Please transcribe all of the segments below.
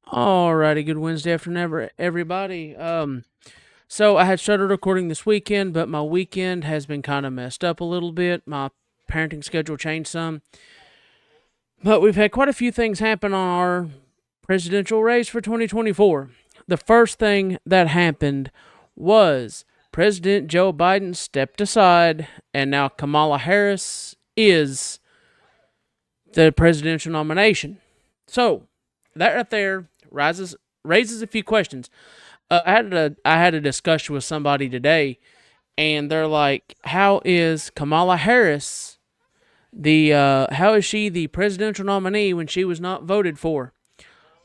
Alrighty, good Wednesday afternoon, everybody. So I had started recording this weekend, but my weekend has been kind of messed up a little bit. My parenting schedule changed some, but we've had quite a few things happen on our presidential race for 2024. The first thing that happened was President Joe Biden stepped aside, and now Kamala Harris is the presidential nomination. So that right there raises a few questions. I had a discussion with somebody today, and they're like, "How is Kamala Harris how is she the presidential nominee when she was not voted for?"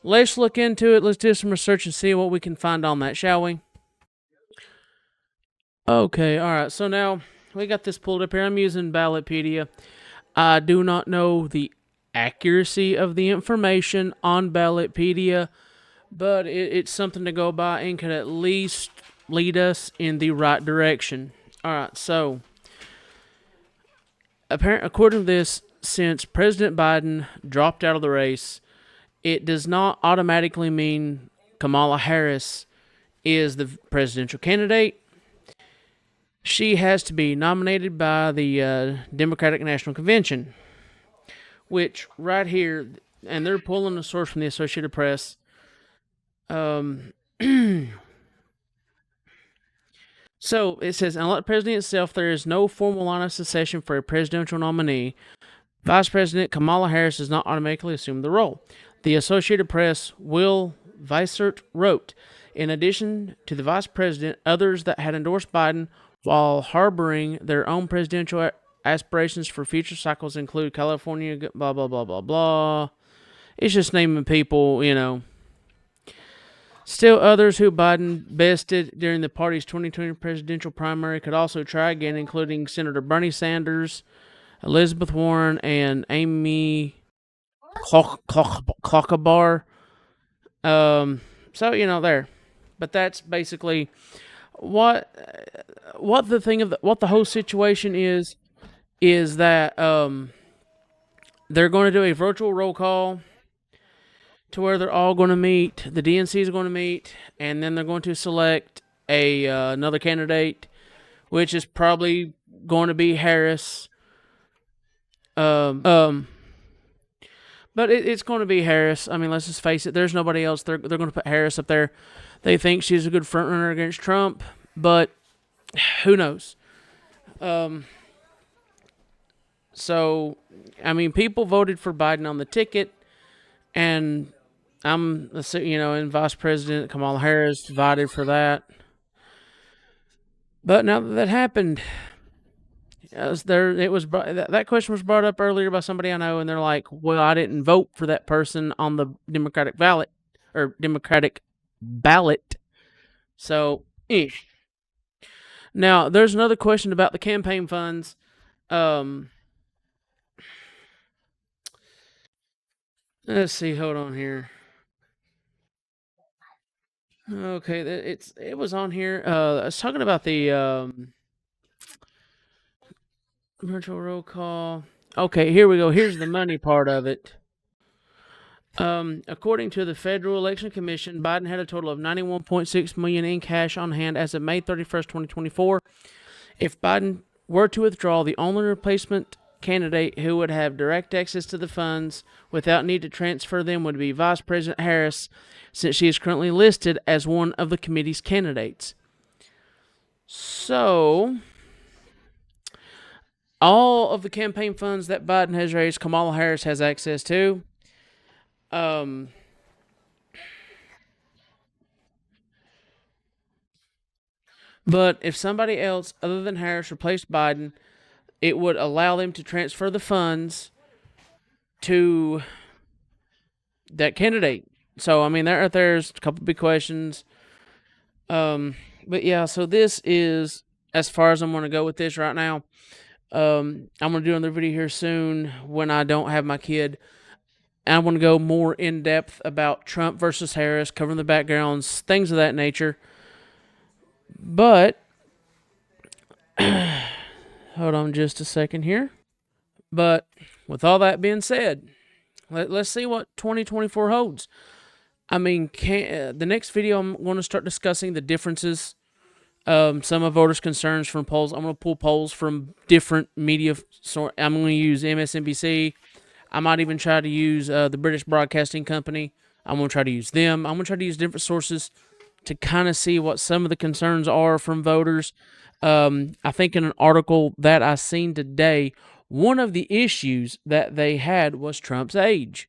Let's look into it. Let's do some research and see what we can find on that, shall we? Okay, all right. So now we got this pulled up here. I'm using Ballotpedia. I do not know the accuracy of the information on Ballotpedia, but it's something to go by and could at least lead us in the right direction. All right, so according to this, since President Biden dropped out of the race, it does not automatically mean Kamala Harris is the presidential candidate. She has to be nominated by the Democratic National Convention, which right here, and they're pulling a source from the Associated Press. So it says, unlike the president itself, there is no formal line of succession for a presidential nominee. Vice President Kamala Harris does not automatically assume the role. The Associated Press, Will Vicert, wrote, in addition to the vice president, others that had endorsed Biden while harboring their own presidential aspirations for future cycles include California, blah, blah, blah, blah, blah. It's just naming people. Still, others who Biden bested during the party's 2020 presidential primary could also try again, including Senator Bernie Sanders, Elizabeth Warren, and Amy Klobuchar. So there, but that's basically what the whole situation is that they're going to do a virtual roll call to where they're all going to meet. The DNC is going to meet, and then they're going to select another candidate, which is probably going to be Harris. But it's going to be Harris. I mean, let's just face it. There's nobody else. They're going to put Harris up there. They think she's a good front runner against Trump, but who knows? So, I mean, people voted for Biden on the ticket, and and Vice President Kamala Harris voted for that. But now that happened, that question was brought up earlier by somebody I know, and they're like, "Well, I didn't vote for that person on the Democratic ballot." So, now there's another question about the campaign funds. Let's see. Hold on here. Okay, it was on here. I was talking about the virtual roll call. Okay, here we go. Here's the money part of it. According to the Federal Election Commission, Biden had a total of $91.6 million in cash on hand as of May 31st, 2024. If Biden were to withdraw, the only replacement candidate who would have direct access to the funds without need to transfer them would be Vice President Harris, since she is currently listed as one of the committee's candidates. So, all of the campaign funds that Biden has raised, Kamala Harris has access to. But if somebody else other than Harris replaced Biden, it would allow them to transfer the funds to that candidate. So, I mean, there's a couple big questions. But yeah, so this is as far as I'm going to go with this right now. I'm going to do another video here soon when I don't have my kid. And I want to go more in depth about Trump versus Harris, covering the backgrounds, things of that nature. But hold on just a second here. But with all that being said, let's see what 2024 holds. I mean, the next video I'm going to start discussing the differences. Some of voters' concerns from polls. I'm going to pull polls from different media. I'm going to use MSNBC. I might even try to use the British Broadcasting Company. I'm going to try to use them. I'm going to try to use different sources to kind of see what some of the concerns are from voters. I think in an article that I seen today, one of the issues that they had was Trump's age.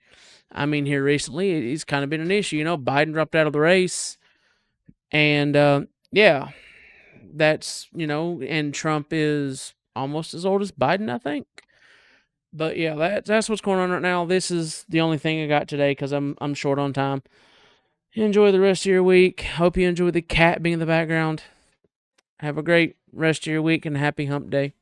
I mean, here recently, it's kind of been an issue. Biden dropped out of the race, and yeah, that's and Trump is almost as old as Biden, I think. But yeah, that's what's going on right now. This is the only thing I got today because I'm short on time. Enjoy the rest of your week. Hope you enjoy the cat being in the background. Have a great rest of your week and happy hump day.